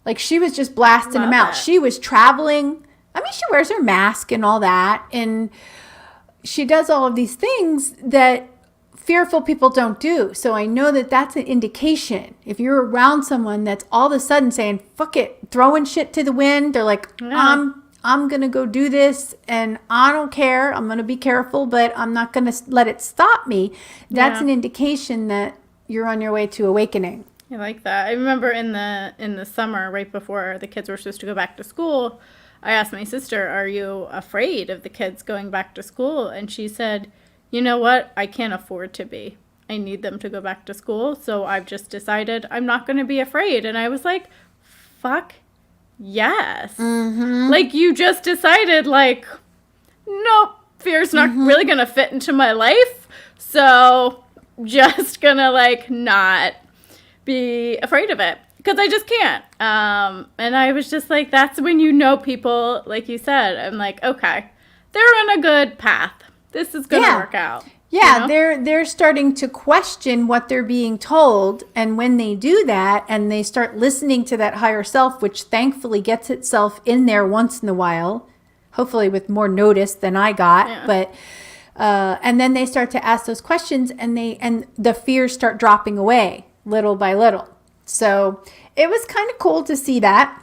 Like, she was just blasting them out. She was traveling. I mean, she wears her mask and all that, and she does all of these things that fearful people don't do. So I know that that's an indication. If you're around someone that's all of a sudden saying, fuck it, throwing shit to the wind, they're like, I'm going to go do this and I don't care. I'm going to be careful, but I'm not going to let it stop me. That's an indication that you're on your way to awakening. I like that. I remember in the summer, right before the kids were supposed to go back to school, I asked my sister, are you afraid of the kids going back to school? And she said, you know what? I can't afford to be. I need them to go back to school. So I've just decided I'm not going to be afraid. And I was like, fuck yes. Mm-hmm. Like, you just decided, like, nope, fear's not really going to fit into my life. So just going to, like, not be afraid of it. Because I just can't. And I was just like, that's when you know people, like you said. I'm like, okay, they're on a good path. This is going to work out. Yeah, you know? they're starting to question what they're being told. And when they do that and they start listening to that higher self, which thankfully gets itself in there once in a while, hopefully with more notice than I got. But and then they start to ask those questions and the fears start dropping away little by little. So it was kind of cool to see that.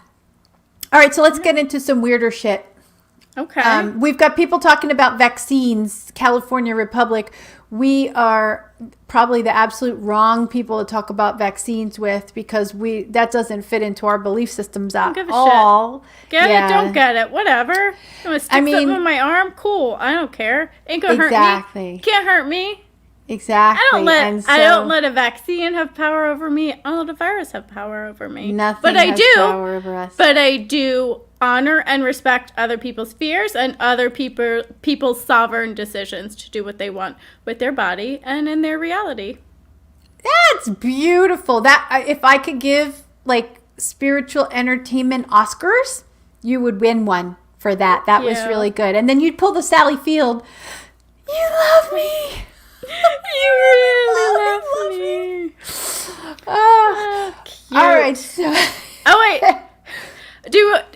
All right, so let's get into some weirder shit. Okay. We've got people talking about vaccines. California Republic. We are probably the absolute wrong people to talk about vaccines with because that doesn't fit into our belief systems at all. Get it? Don't get it. Whatever. I'm gonna stick something in my arm. Cool. I don't care. Ain't gonna hurt me. Can't hurt me. Exactly. I don't let a vaccine have power over me. I don't let a virus have power over me. Nothing has power over us. But I do honor and respect other people's fears and other people's sovereign decisions to do what they want with their body and in their reality. That's beautiful. That if I could give like spiritual entertainment Oscars, you would win one for that. That was really good. And then you'd pull the Sally Field. You love me. You really love me. Cute. All right. So. Oh, wait.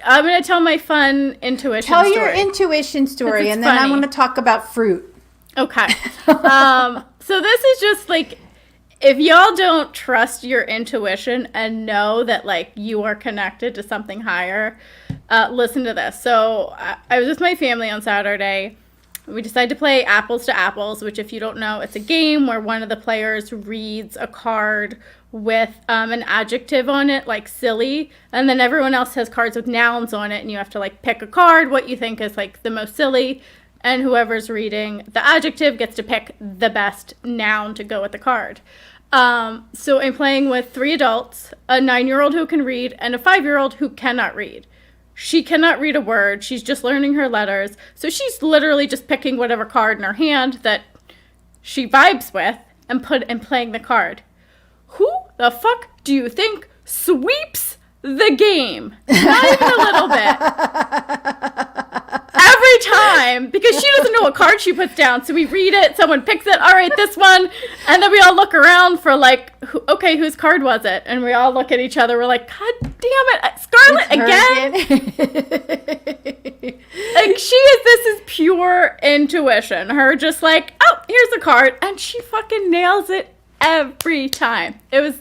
I'm going to tell my fun intuition story. Tell your intuition story, and then I want to talk about fruit. Okay. So this is just like, if y'all don't trust your intuition and know that, like, you are connected to something higher, listen to this. So I was with my family on Saturday. We decided to play Apples to Apples, which, if you don't know, it's a game where one of the players reads a card with an adjective on it, like silly, and then everyone else has cards with nouns on it, and you have to, like, pick a card, what you think is, like, the most silly, and whoever's reading the adjective gets to pick the best noun to go with the card. So I'm playing with 3 adults, a 9-year-old who can read, and a 5-year-old who cannot read. She cannot read a word. She's just learning her letters. So she's literally just picking whatever card in her hand that she vibes with and playing the card. Who the fuck do you think sweeps the game? Not even a little bit. Every time, because she doesn't know what card she puts down. So we read it, someone picks it, all right, this one, and then we all look around for, like, okay, whose card was it? And we all look at each other, we're like, God damn it, Scarlett, again? Like, this is pure intuition. Her just like, oh, here's a card, and she fucking nails it every time. It was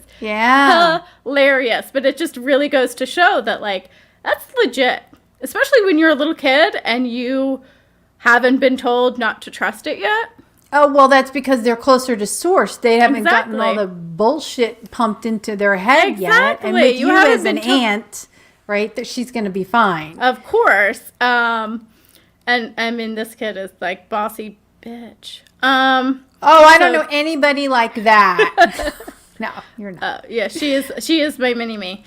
hilarious, but it just really goes to show that, like, that's legit. Especially when you're a little kid and you haven't been told not to trust it yet. Oh, well, that's because they're closer to source. They haven't gotten all the bullshit pumped into their head yet. And with you as an aunt, right, that she's going to be fine. Of course. And I mean, this kid is like bossy bitch. I don't know anybody like that. No, you're not. Yeah, she is my mini-me.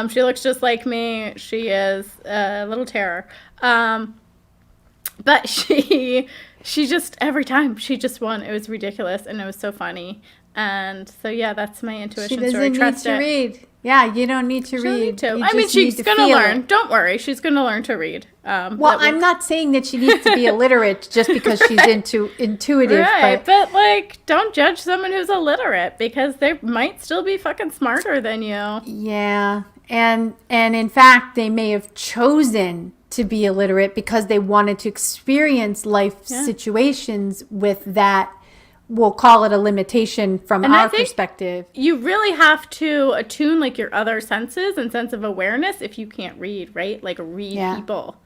She looks just like me. She is a little terror. But she just, every time, she just won. It was ridiculous, and it was so funny. And so, yeah, that's my intuition story. She doesn't need to read. Yeah, you don't need to read. I mean, she's going to learn. Don't worry. She's going to learn to read. Well, I'm not saying that she needs to be illiterate just because she's intuitive. Right, but, like, don't judge someone who's illiterate because they might still be fucking smarter than you. Yeah, and in fact, they may have chosen to be illiterate because they wanted to experience life situations with that we'll call it a limitation from And I our think perspective. you really have to attune like your other senses and sense of awareness if you can't read, right? Like read people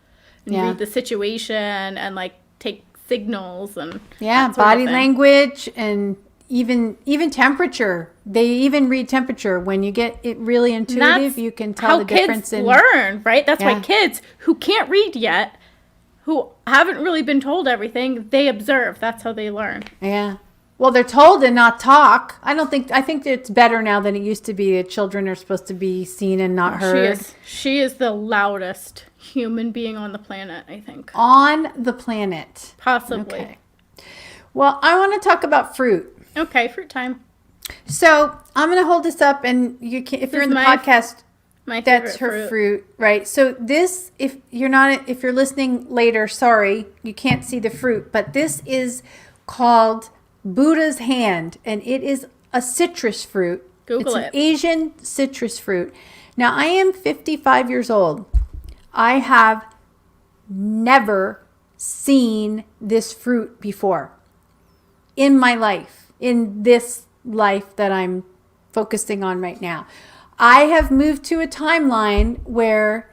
and read the situation and like take signals and that sort body of thing. language and even temperature. They even read temperature. When you get it really intuitive, you can tell the difference in learn, right? That's why kids who can't read yet, who haven't really been told everything, they observe. That's how they learn. Yeah. Well, they're told to not talk. I think it's better now than it used to be that children are supposed to be seen and not heard. She is the loudest human being on the planet, I think. On the planet. Possibly. Okay. Well, I want to talk about fruit. Okay, fruit time. So I'm going to hold this up, and you can, if you're in the podcast, that's her fruit, right? So this, if you're listening later, sorry, you can't see the fruit, but this is called Buddha's hand, and it is a citrus fruit. Google it. It's an Asian citrus fruit. Now, I am 55 years old. I have never seen this fruit before in my life, in this life that I'm focusing on right now. I have moved to a timeline where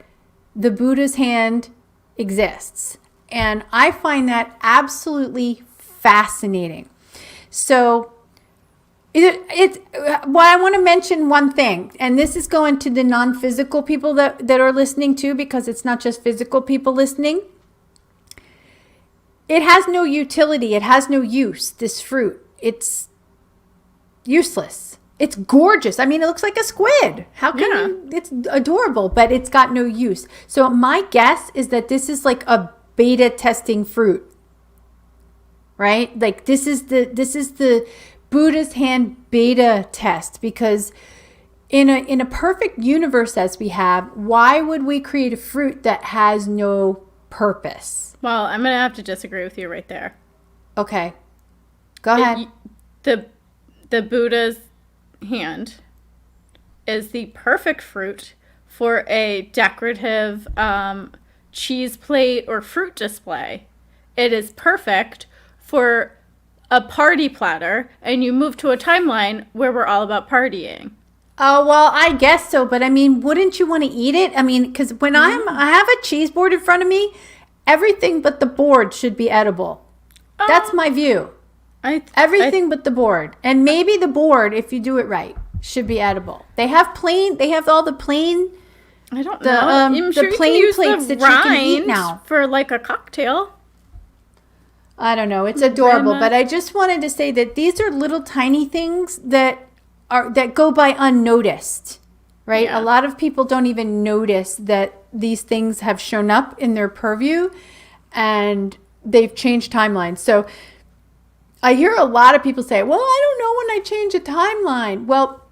the Buddha's hand exists, and I find that absolutely fascinating. So well, I want to mention one thing, and this is going to the non-physical people that are listening too, because it's not just physical people listening. It has no utility. It has no use, this fruit. It's useless. It's gorgeous. I mean, it looks like a squid. How can you? It's adorable, but it's got no use. So my guess is that this is like a beta testing fruit, right? Like this is the Buddha's hand beta test, because in a perfect universe as we have, why would we create a fruit that has no purpose? Well, I'm gonna have to disagree with you right there. Okay, go ahead. The Buddha's hand is the perfect fruit for a decorative cheese plate or fruit display. It is perfect for a party platter, and you move to a timeline where we're all about partying. Oh, well, I guess so, but I mean, wouldn't you want to eat it? I mean, because when I have a cheese board in front of me, everything but the board should be edible. That's my view. Everything but the board. And maybe the board, if you do it right, should be edible. They have all the plain. I don't know. I'm sure the plain plates that you can eat now for like a cocktail. I don't know. It's adorable, but I just wanted to say that these are little tiny things that go by unnoticed, right? Yeah. A lot of people don't even notice that these things have shown up in their purview, and they've changed timelines. So I hear a lot of people say, well, I don't know when I change a timeline. Well,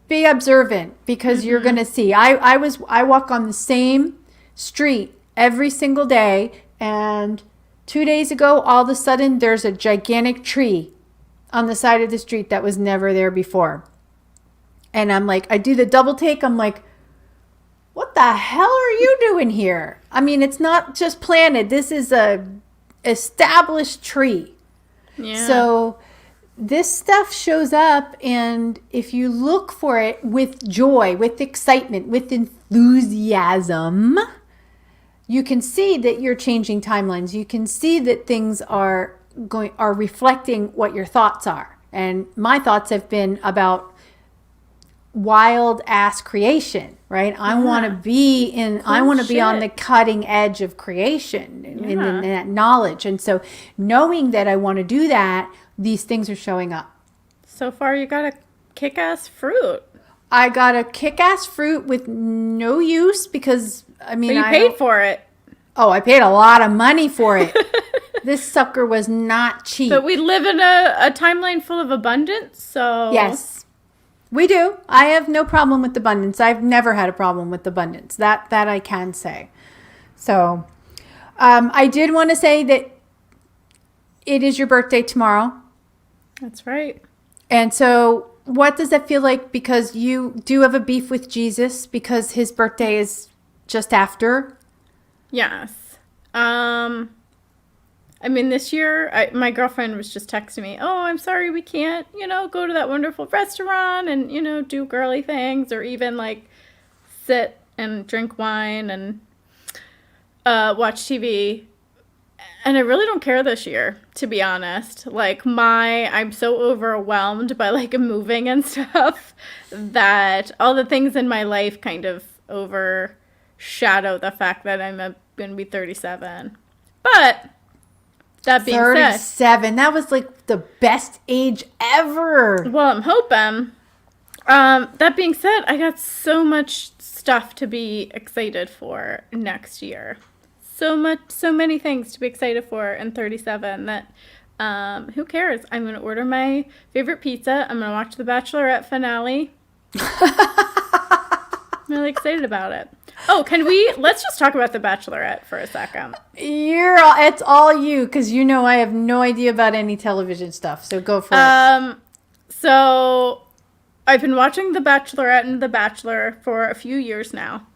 be observant, because you're going to see. I walk on the same street every single day, and 2 days ago, all of a sudden, there's a gigantic tree on the side of the street that was never there before. And I'm like, I do the double take. I'm like, what the hell are you doing here? I mean, it's not just planted. This is a established tree. Yeah. So this stuff shows up, and if you look for it with joy, with excitement, with enthusiasm, you can see that you're changing timelines. You can see that things are reflecting what your thoughts are. And my thoughts have been about wild ass creation, right? I want to be on the cutting edge of creation in that knowledge. And so knowing that I want to do that, these things are showing up. So far, you got a kick-ass fruit. I got a kick-ass fruit with no use, because But you paid for it. Oh, I paid a lot of money for it. This sucker was not cheap. But we live in a timeline full of abundance, so... Yes, we do. I have no problem with abundance. I've never had a problem with abundance. That I can say. So, I did want to say that it is your birthday tomorrow. That's right. And so what does that feel like? Because you do have a beef with Jesus, because his birthday is just after. Yes. I I mean, this year, my girlfriend was just texting me, oh, I'm sorry we can't, go to that wonderful restaurant and, do girly things or even, like, sit and drink wine and watch TV. And I really don't care this year, to be honest. Like, I'm so overwhelmed by, like, moving and stuff that all the things in my life kind of overshadow the fact that I'm going to be 37. But that being 37, that was, like, the best age ever. Well, I'm hoping. That being said, I got so much stuff to be excited for next year. So many things to be excited for in 37 that, who cares? I'm going to order my favorite pizza. I'm going to watch the Bachelorette finale. I'm really excited about it. Oh, let's just talk about the Bachelorette for a second. It's all you, because I have no idea about any television stuff, so go for it. So I've been watching The Bachelorette and The Bachelor for a few years now.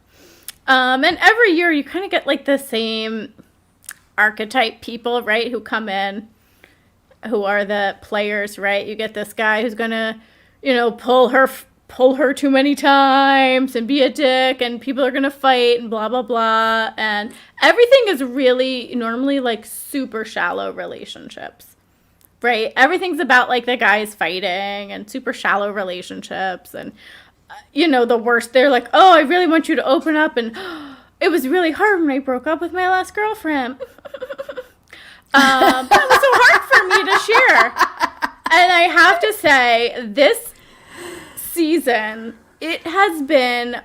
And every year you kind of get like the same archetype people, right, who come in, who are the players, right? You get this guy who's going to, pull her too many times and be a dick, and people are going to fight and blah, blah, blah. And everything is really normally like super shallow relationships, right? Everything's about like the guys fighting and super shallow relationships. And the worst, they're like, oh, I really want you to open up, and it was really hard when I broke up with my last girlfriend. That was so hard for me to share. And I have to say, this season, it has been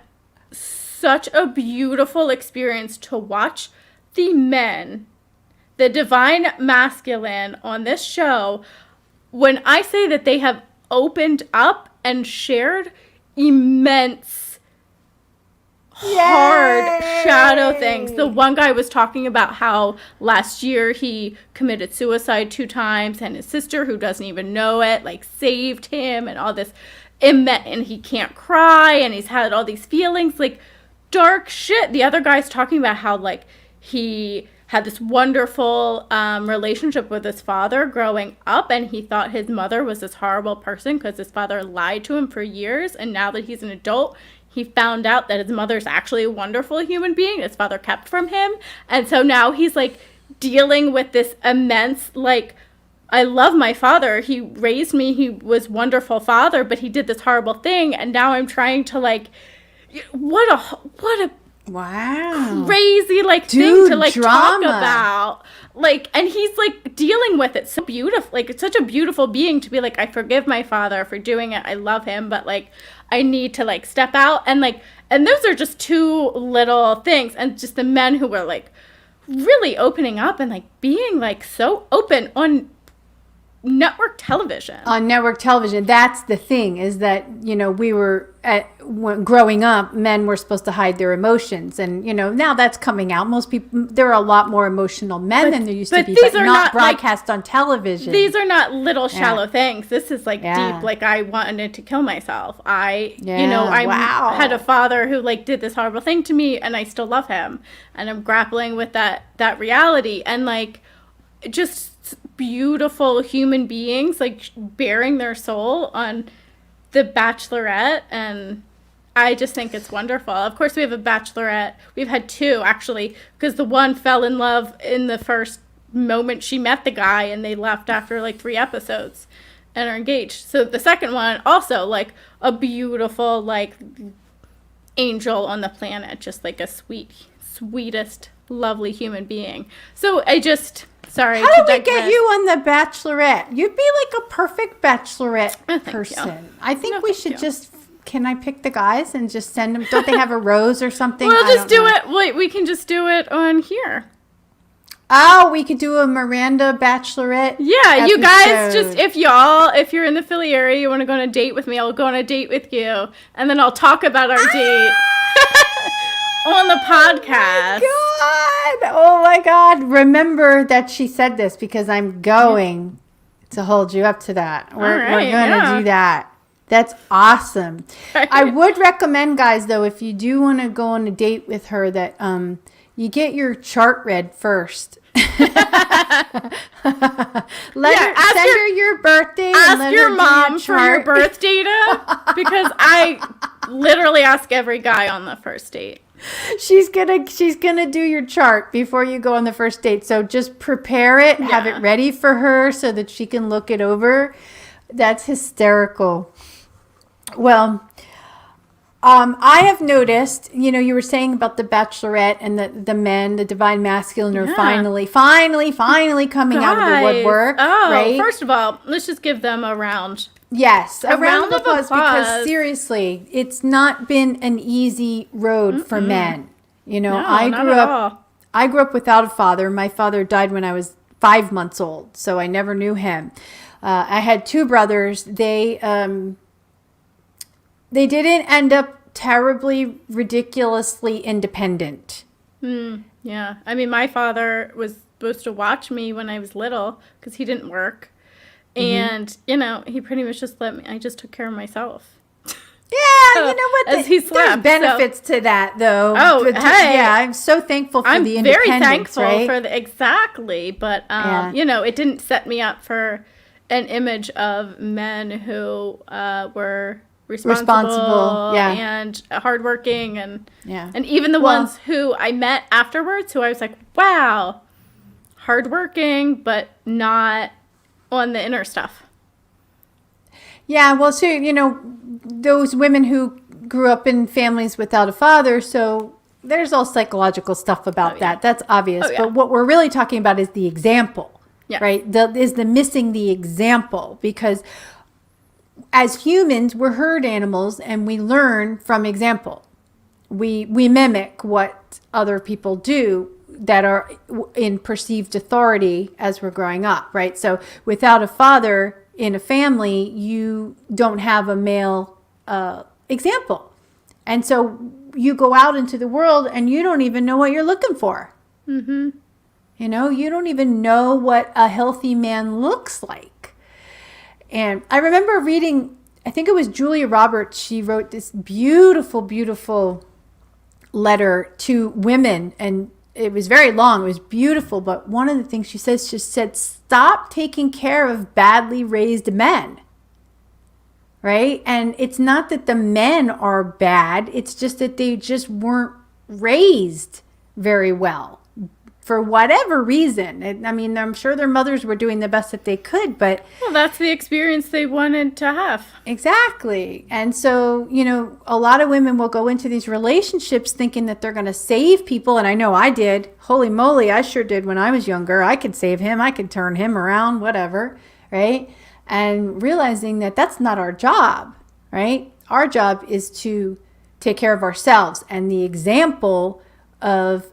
such a beautiful experience to watch the men, the divine masculine on this show. When I say that they have opened up and shared immense hard shadow things. The one guy was talking about how last year he committed suicide 2 times, and his sister, who doesn't even know it, like saved him, and all this, and he can't cry, and he's had all these feelings, like dark shit. The other guy's talking about how like he had this wonderful relationship with his father growing up, and he thought his mother was this horrible person because his father lied to him for years, and now that he's an adult, he found out that his mother's actually a wonderful human being his father kept from him. And so now he's like dealing with this immense, like, I love my father, he raised me, he was a wonderful father, but he did this horrible thing, and now I'm trying to like, what a wow, crazy like thing to like drama. Talk about, like, and he's like dealing with it so beautiful, like it's such a beautiful being to be like, I forgive my father for doing it, I love him, but like I need to like step out, and like, and those are just 2 little things, and just the men who were like really opening up and like being like so open on network television. On network television, that's the thing, is that we were growing up, men were supposed to hide their emotions, and now that's coming out. Most people, there are a lot more emotional men than there used to be, but not broadcast on television. These are not little shallow things. This is like deep. Like, I wanted to kill myself. I had a father who like did this horrible thing to me, and I still love him, and I'm grappling with that reality, and like just beautiful human beings like bearing their soul on The Bachelorette, and I just think it's wonderful. Of course, we have a Bachelorette. We've had 2 actually, because the one fell in love in the first moment she met the guy, and they left after like 3 episodes and are engaged. So the second one also like a beautiful like angel on the planet, just like a sweetest lovely human being. So I just sorry. How did we get you on The Bachelorette? You'd be like a perfect Bachelorette person. I think we should just. Can I pick the guys and just send them? Don't they have a rose or something? We'll just do it. Wait, we can just do it on here. Oh, we could do a Miranda Bachelorette. Yeah, episode. You guys just if you're in the Philly area, you want to go on a date with me, I'll go on a date with you, and then I'll talk about our date on the podcast. Oh my God! Remember that she said this because I'm going to hold you up to that. We're going to do that. That's awesome. Right. I would recommend, guys, though, if you do want to go on a date with her, that you get your chart read first. Send her your birthday. And Ask your mom for your birth data, because I literally ask every guy on the first date. She's gonna do your chart before you go on the first date. So just prepare it, have it ready for her so that she can look it over. That's hysterical. Well, I have noticed, you were saying about the Bachelorette and the men, the divine masculine are finally coming out of the woodwork. Oh, right? First of all, let's just give them a round. Yes, a round of applause, because seriously, it's not been an easy road for men. No, I grew up without a father. My father died when I was 5 months old, so I never knew him. I had two brothers. They didn't end up terribly, ridiculously independent. Yeah. I mean, my father was supposed to watch me when I was little because he didn't work. And, he pretty much just I just took care of myself. Yeah, you know what? As he slept, there's benefits to that, though. Oh, hey. Yeah, I'm so thankful for the independence, I'm very thankful right? for exactly. But, it didn't set me up for an image of men who were responsible and hardworking and even the ones who I met afterwards who I was like, wow, hardworking, but not on the inner stuff. Yeah, well, so, those women who grew up in families without a father, so there's all psychological stuff about that. That's obvious. But what we're really talking about is the example, right? Missing the example, because as humans, we're herd animals and we learn from example. We mimic what other people do that are in perceived authority as we're growing up, right? So without a father in a family, you don't have a male example. And so you go out into the world and you don't even know what you're looking for. Mm-hmm. You don't even know what a healthy man looks like. And I remember reading, I think it was Julia Roberts, she wrote this beautiful, beautiful letter to women, and it was very long, it was beautiful, but one of the things she said, stop taking care of badly raised men, right? And it's not that the men are bad, it's just that they just weren't raised very well. For whatever reason. I mean, I'm sure their mothers were doing the best that they could, but... Well, that's the experience they wanted to have. Exactly. And so, a lot of women will go into these relationships thinking that they're going to save people. And I know I did. Holy moly, I sure did when I was younger. I could save him. I could turn him around, whatever, right? And realizing that that's not our job, right? Our job is to take care of ourselves. And the example of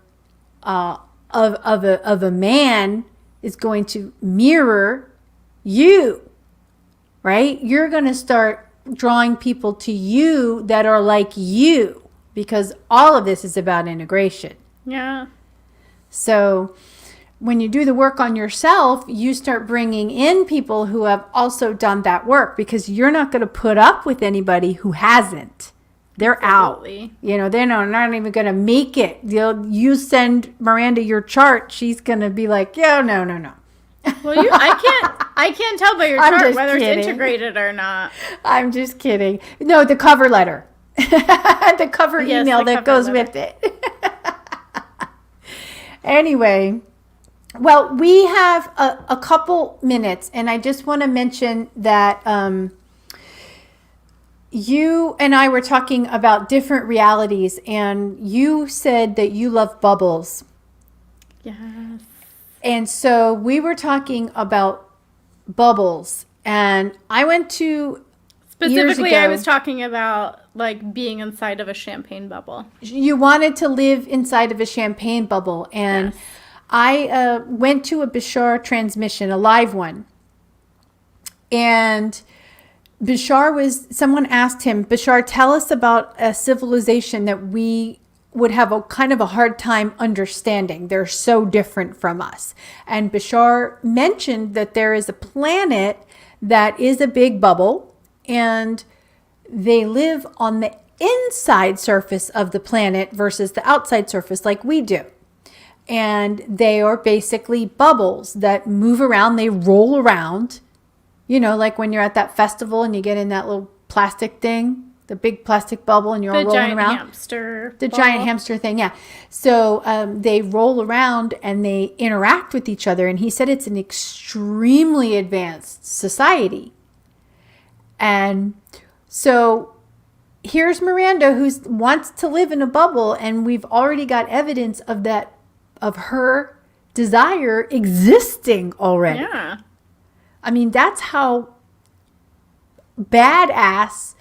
a man is going to mirror you, right? You're going to start drawing people to you that are like you, because all of this is about integration. Yeah. So when you do the work on yourself, you start bringing in people who have also done that work, because you're not going to put up with anybody who hasn't. They're Absolutely. out. They're not even going to make it. You send Maranda your chart, she's going to be like, no. Well, I can't tell by your chart whether it's integrated or not. I'm just kidding. No, the cover letter. The cover email that goes with it. Anyway, well, we have a couple minutes, and I just want to mention that you and I were talking about different realities, and you said that you love bubbles. Yes. And so we were talking about bubbles, and I went to Specifically, I was talking about like being inside of a champagne bubble. You wanted to live inside of a champagne bubble, and I went to a Bashar transmission, a live one, and someone asked him, Bashar, tell us about a civilization that we would have a kind of a hard time understanding. They're so different from us. And Bashar mentioned that there is a planet that is a big bubble, and they live on the inside surface of the planet versus the outside surface like we do. And they are basically bubbles that move around. They roll around. You know, like when you're at that festival and you get in that little plastic thing, the big plastic bubble, and you're all rolling around. The giant hamster thing, yeah. So they roll around and they interact with each other. And he said it's an extremely advanced society. And so here's Miranda, who wants to live in a bubble, and we've already got evidence of that, of her desire existing already. Yeah. I mean, that's how badass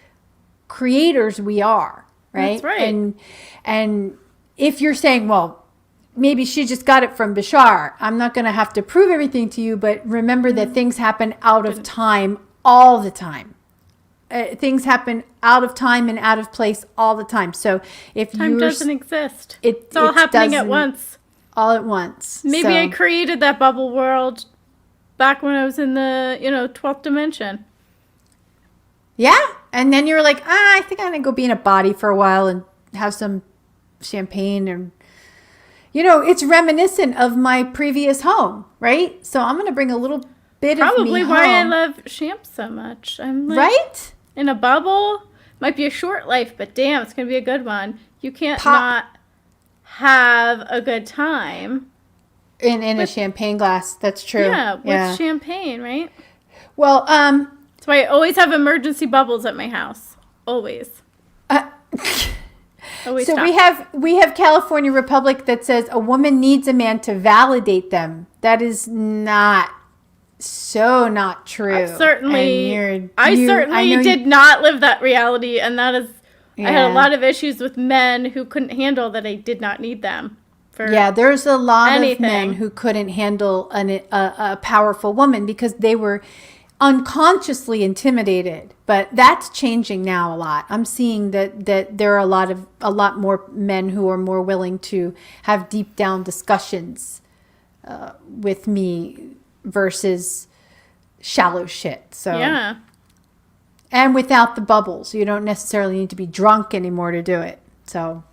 creators we are, right? That's right. And if you're saying, well, maybe she just got it from Bashar, I'm not going to have to prove everything to you, but remember that things happen out of time all the time. Things happen out of time and out of place all the time. So if time doesn't exist, it's all it happening at once. All at once. Maybe I created that bubble world back when I was in the 12th dimension. Yeah, and then you're like, I think I'm gonna go be in a body for a while and have some champagne, and it's reminiscent of my previous home, right? So I'm gonna bring a little bit of me Probably home. why I love Champ so much. I'm like, right? In a bubble, might be a short life, but damn, it's gonna be a good one. You can't not have a good time in a champagne glass. That's true. Yeah, with champagne, right? Well, that's why I always have emergency bubbles at my house. Always. Always. So we have California Republic that says a woman needs a man to validate them. That is not true. I certainly did not live that reality, and that is. Yeah. I had a lot of issues with men who couldn't handle that I did not need them. There's a lot of men who couldn't handle a powerful woman because they were unconsciously intimidated. But that's changing now a lot. I'm seeing that there are a lot more men who are more willing to have deep down discussions with me versus shallow shit. So yeah. And without the bubbles, you don't necessarily need to be drunk anymore to do it. So,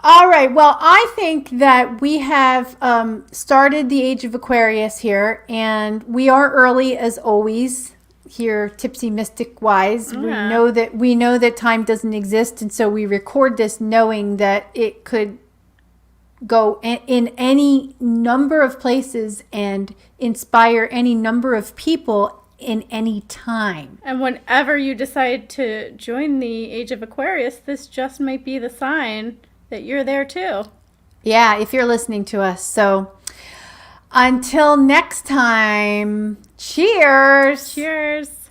all right. Well, I think that we have started the Age of Aquarius here, and we are early as always here, Tipsy Mystic wise. Yeah. We know that time doesn't exist, and so we record this knowing that it could go in any number of places and inspire any number of people in any time. And whenever you decide to join the Age of Aquarius, this just might be the sign that you're there too. Yeah, if you're listening to us. So until next time, cheers. Cheers.